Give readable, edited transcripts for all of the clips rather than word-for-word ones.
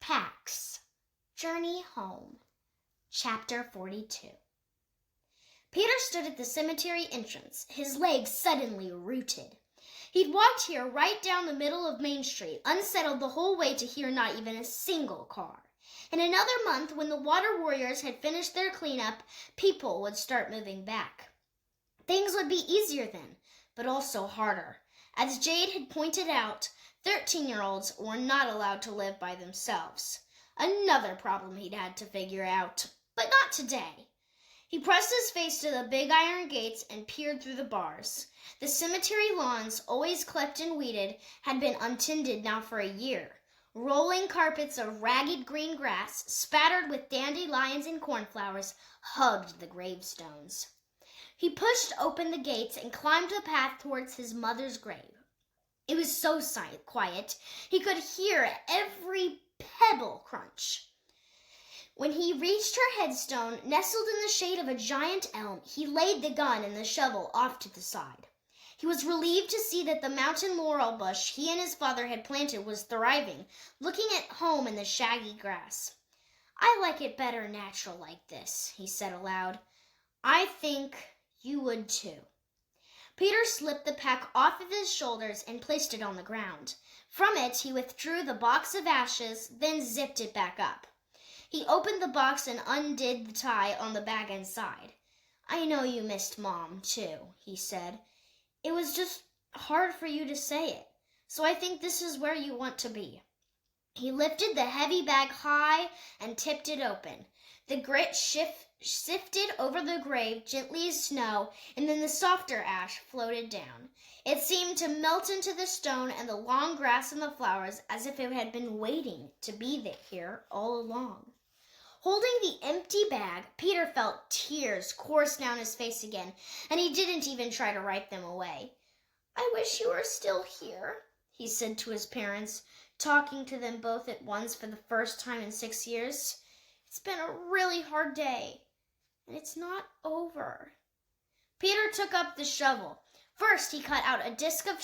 PAX, Journey Home, Chapter 42. Peter stood at the cemetery entrance, his legs suddenly rooted. He'd walked here right down the middle of Main Street, unsettled the whole way to hear not even a single car. In another month, when the water warriors had finished their cleanup, people would start moving back. Things would be easier then, but also harder. As Jade had pointed out, 13-year-olds were not allowed to live by themselves. Another problem he'd had to figure out, but not today. He pressed his face to the big iron gates and peered through the bars. The cemetery lawns, always clipped and weeded, had been untended now for a year. Rolling carpets of ragged green grass, spattered with dandelions and cornflowers, hugged the gravestones. He pushed open the gates and climbed the path towards his mother's grave. It was so quiet, he could hear every pebble crunch. When he reached her headstone, nestled in the shade of a giant elm, he laid the gun and the shovel off to the side. He was relieved to see that the mountain laurel bush he and his father had planted was thriving, looking at home in the shaggy grass. "I like it better natural like this," he said aloud. "I think you would too." Peter slipped the pack off of his shoulders and placed it on the ground. From it, he withdrew the box of ashes, then zipped it back up. He opened the box and undid the tie on the bag inside. "I know you missed Mom, too," he said. "It was just hard for you to say it, so I think this is where you want to be." He lifted the heavy bag high and tipped it open. The grit sifted over the grave gently as snow, and then the softer ash floated down. It seemed to melt into the stone and the long grass and the flowers as if it had been waiting to be here all along. Holding the empty bag, Peter felt tears course down his face again, and he didn't even try to wipe them away. "I wish you were still here," he said to his parents, talking to them both at once for the first time in 6 years. "It's been a really hard day, and it's not over." Peter took up the shovel. First, he cut out a disc of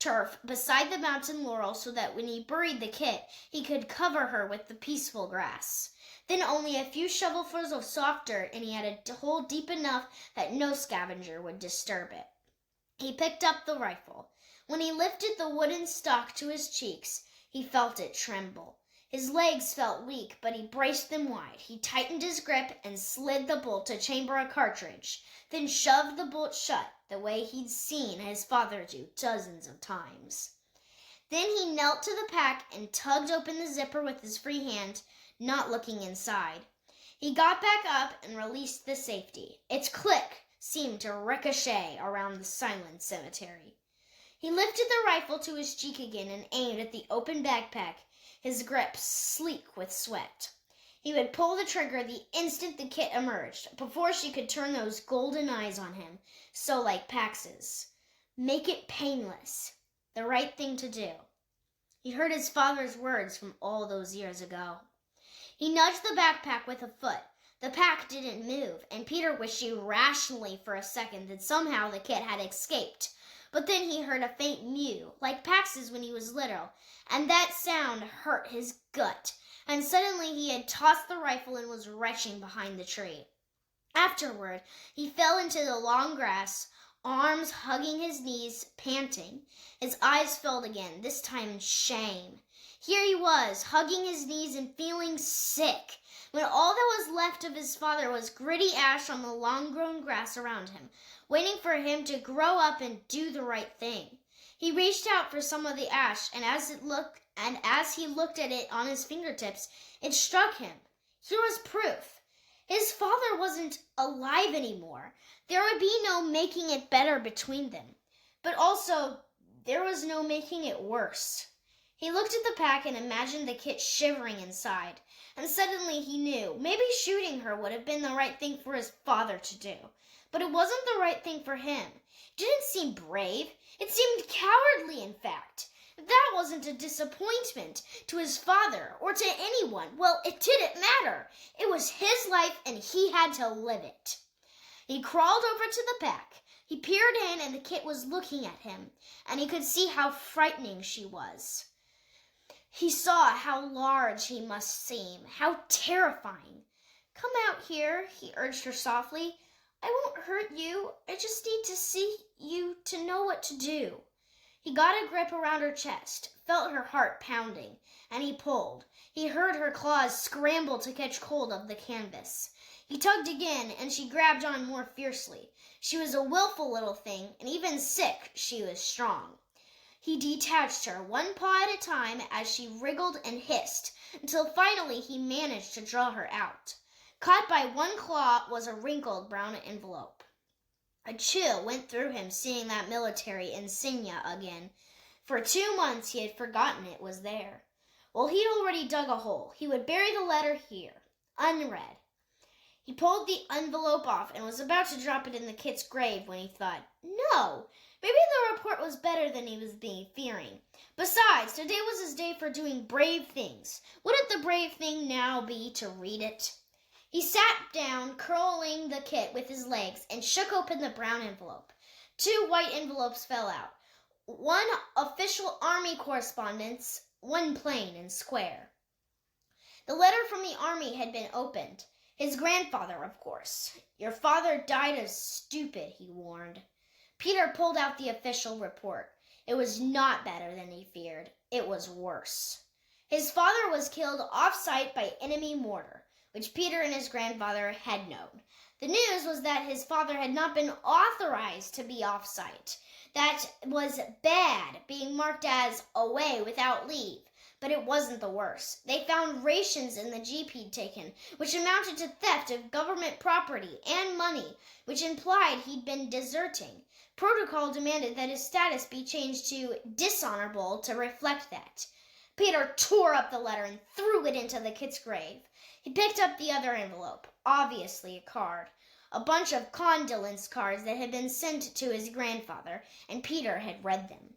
turf beside the mountain laurel so that when he buried the kit, he could cover her with the peaceful grass. Then only a few shovelfuls of soft dirt, and he had a hole deep enough that no scavenger would disturb it. He picked up the rifle. When he lifted the wooden stock to his cheeks, he felt it tremble. His legs felt weak, but he braced them wide. He tightened his grip and slid the bolt to chamber a cartridge, then shoved the bolt shut the way he'd seen his father do dozens of times. Then he knelt to the pack and tugged open the zipper with his free hand, not looking inside. He got back up and released the safety. Its click seemed to ricochet around the silent cemetery. He lifted the rifle to his cheek again and aimed at the open backpack, his grip sleek with sweat. He would pull the trigger the instant the kit emerged, before she could turn those golden eyes on him, so like Pax's. Make it painless. The right thing to do. He heard his father's words from all those years ago. He nudged the backpack with a foot. The pack didn't move, and Peter wished irrationally for a second that somehow the kit had escaped. But then he heard a faint mew, like Pax's when he was little, and that sound hurt his gut, and suddenly he had tossed the rifle and was retching behind the tree. Afterward, he fell into the long grass, arms hugging his knees, panting. His eyes filled again, this time in shame. Here he was, hugging his knees and feeling sick, when all that was left of his father was gritty ash on the long-grown grass around him, waiting for him to grow up and do the right thing. He reached out for some of the ash, and as he looked at it on his fingertips, it struck him. Here was proof. His father wasn't alive anymore. There would be no making it better between them. But also, there was no making it worse. He looked at the pack and imagined the kit shivering inside, and suddenly he knew maybe shooting her would have been the right thing for his father to do. But it wasn't the right thing for him. It didn't seem brave. It seemed cowardly, in fact. If that wasn't a disappointment to his father or to anyone, well, it didn't matter. It was his life and he had to live it. He crawled over to the pack. He peered in and the kit was looking at him, and he could see how frightening she was. He saw how large he must seem, how terrifying. "Come out here," he urged her softly. "I won't hurt you. I just need to see you to know what to do." He got a grip around her chest, felt her heart pounding, and he pulled. He heard her claws scramble to catch hold of the canvas. He tugged again, and she grabbed on more fiercely. She was a willful little thing, and even sick, she was strong. He detached her, one paw at a time, as she wriggled and hissed, until finally he managed to draw her out. Caught by one claw was a wrinkled brown envelope. A chill went through him seeing that military insignia again. For 2 months he had forgotten it was there. Well, he'd already dug a hole. He would bury the letter here, unread. He pulled the envelope off and was about to drop it in the kid's grave when he thought, no, maybe the report was better than he was being fearing. Besides, today was his day for doing brave things. Wouldn't the brave thing now be to read it? He sat down, curling the kit with his legs, and shook open the brown envelope. 2 white envelopes fell out. One official army correspondence, one plain and square. The letter from the army had been opened. His grandfather, of course. "Your father died as stupid," he warned. Peter pulled out the official report. It was not better than he feared. It was worse. His father was killed off-site by enemy mortar, which Peter and his grandfather had known. The news was that his father had not been authorized to be off-site. That was bad, being marked as away without leave. But it wasn't the worst. They found rations in the Jeep he'd taken, which amounted to theft of government property and money, which implied he'd been deserting. Protocol demanded that his status be changed to dishonorable to reflect that. Peter tore up the letter and threw it into the kid's grave. He picked up the other envelope, obviously a card, a bunch of condolence cards that had been sent to his grandfather, and Peter had read them.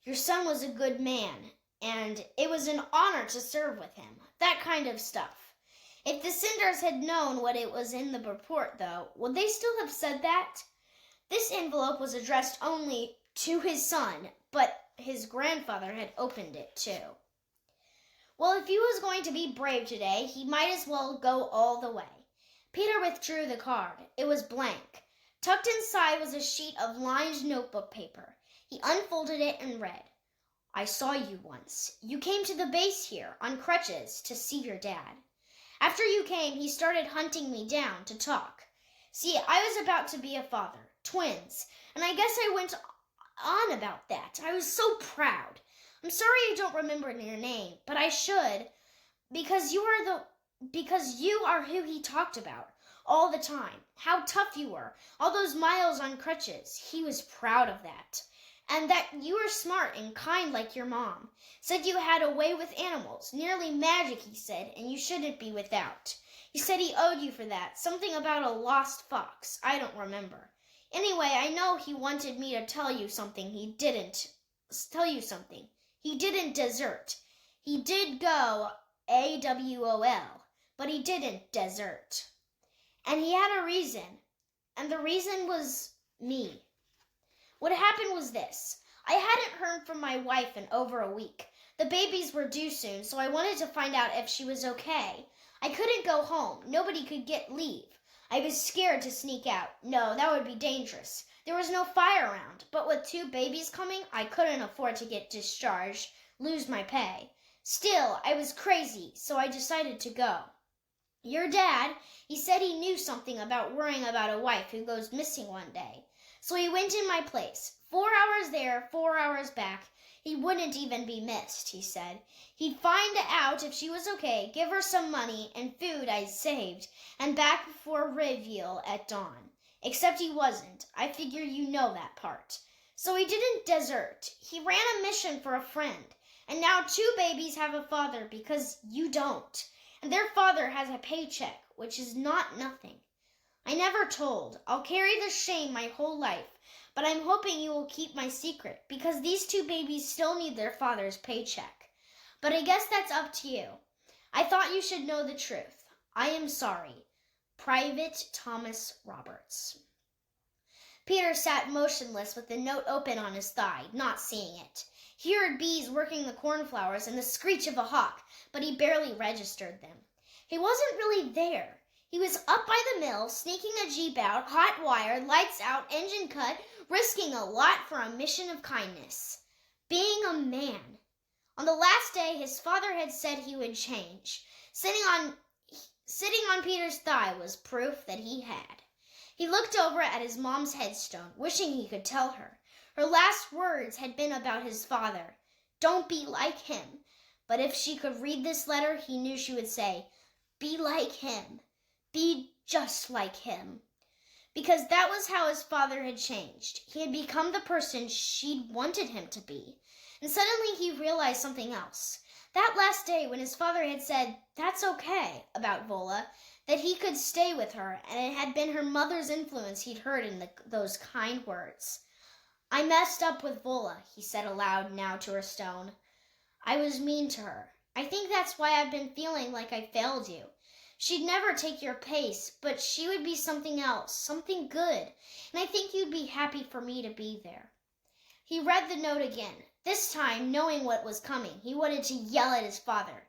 "Your son was a good man, and it was an honor to serve with him," that kind of stuff. If the Cinders had known what it was in the report, though, would they still have said that? This envelope was addressed only to his son, but his grandfather had opened it too. Well, if he was going to be brave today, he might as well go all the way. Peter withdrew the card. It was blank. Tucked inside was a sheet of lined notebook paper. He unfolded it and read, "I saw you once. You came to the base here, on crutches, to see your dad. After you came, he started hunting me down to talk. See, I was about to be a father, twins, and I guess I went on about that. I was so proud. I'm sorry I don't remember your name, but I should, because you are who he talked about all the time. How tough you were, all those miles on crutches. He was proud of that. And that you were smart and kind like your mom. Said you had a way with animals, nearly magic, he said, and you shouldn't be without. He said he owed you for that, something about a lost fox. I don't remember. Anyway, I know he wanted me to tell you something. He didn't desert. He did go AWOL, but he didn't desert. And he had a reason, and the reason was me. What happened was this. I hadn't heard from my wife in over a week. The babies were due soon, so I wanted to find out if she was okay. I couldn't go home. Nobody could get leave. I was scared to sneak out. No, that would be dangerous. There was no fire around, but with 2 babies coming, I couldn't afford to get discharged, lose my pay. Still, I was crazy, so I decided to go. Your dad, he said he knew something about worrying about a wife who goes missing one day. So he went in my place. 4 hours there, 4 hours back. He wouldn't even be missed, he said. He'd find out if she was okay, give her some money and food I'd saved, and back before reveal at dawn. Except he wasn't. I figure you know that part. So he didn't desert. He ran a mission for a friend. And now 2 babies have a father because you don't. And their father has a paycheck, which is not nothing. I never told. I'll carry the shame my whole life, but I'm hoping you will keep my secret, because these 2 babies still need their father's paycheck. But I guess that's up to you. I thought you should know the truth. I am sorry. Private Thomas Roberts." Peter sat motionless with the note open on his thigh, not seeing it. He heard bees working the cornflowers and the screech of a hawk, but he barely registered them. He wasn't really there. He was up by the mill, sneaking a jeep out, hot wire, lights out, engine cut, risking a lot for a mission of kindness. Being a man. On the last day, his father had said he would change. Sitting on Peter's thigh was proof that he had. He looked over at his mom's headstone, wishing he could tell her. Her last words had been about his father. Don't be like him. But if she could read this letter, he knew she would say, be like him. Be just like him. Because that was how his father had changed. He had become the person she'd wanted him to be. And suddenly he realized something else. That last day when his father had said, that's okay, about Vola, that he could stay with her, and it had been her mother's influence he'd heard in those kind words. I messed up with Vola, he said aloud now to her stone. I was mean to her. I think that's why I've been feeling like I failed you. She'd never take your pace, but she would be something else, something good, and I think you'd be happy for me to be there. He read the note again. This time, knowing what was coming, he wanted to yell at his father.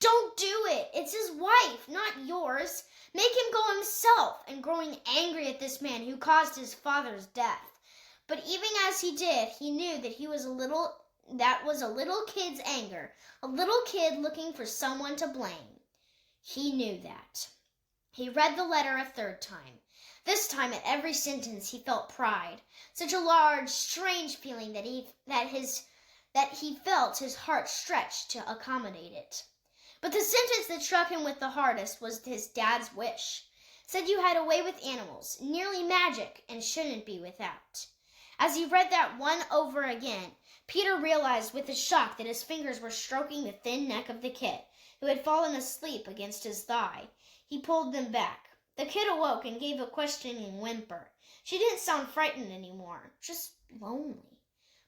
Don't do it! It's his wife, not yours. Make him go himself, and growing angry at this man who caused his father's death. But even as he did, he knew that that was a little kid's anger, a little kid looking for someone to blame. He knew that. He read the letter a third time. This time at every sentence he felt pride, such a large, strange feeling that he felt his heart stretch to accommodate it. But the sentence that struck him with the hardest was his dad's wish. Said you had a way with animals, nearly magic, and shouldn't be without. As he read that one over again, Peter realized with a shock that his fingers were stroking the thin neck of the kid, who had fallen asleep against his thigh. He pulled them back. The kid awoke and gave a questioning whimper. She didn't sound frightened anymore, just lonely.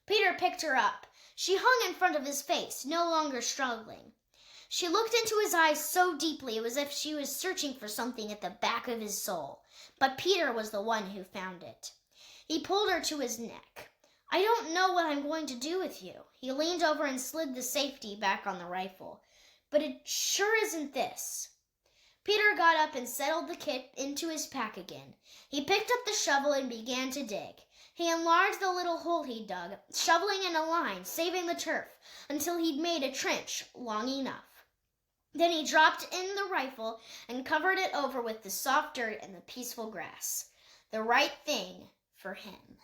Peter picked her up. She hung in front of his face, no longer struggling. She looked into his eyes so deeply it was as if she was searching for something at the back of his soul. But Peter was the one who found it. He pulled her to his neck. I don't know what I'm going to do with you. He leaned over and slid the safety back on the rifle. But it sure isn't this. Peter got up and settled the kit into his pack again. He picked up the shovel and began to dig. He enlarged the little hole he'd dug, shoveling in a line, saving the turf, until he'd made a trench long enough. Then he dropped in the rifle and covered it over with the soft dirt and the peaceful grass. The right thing for him.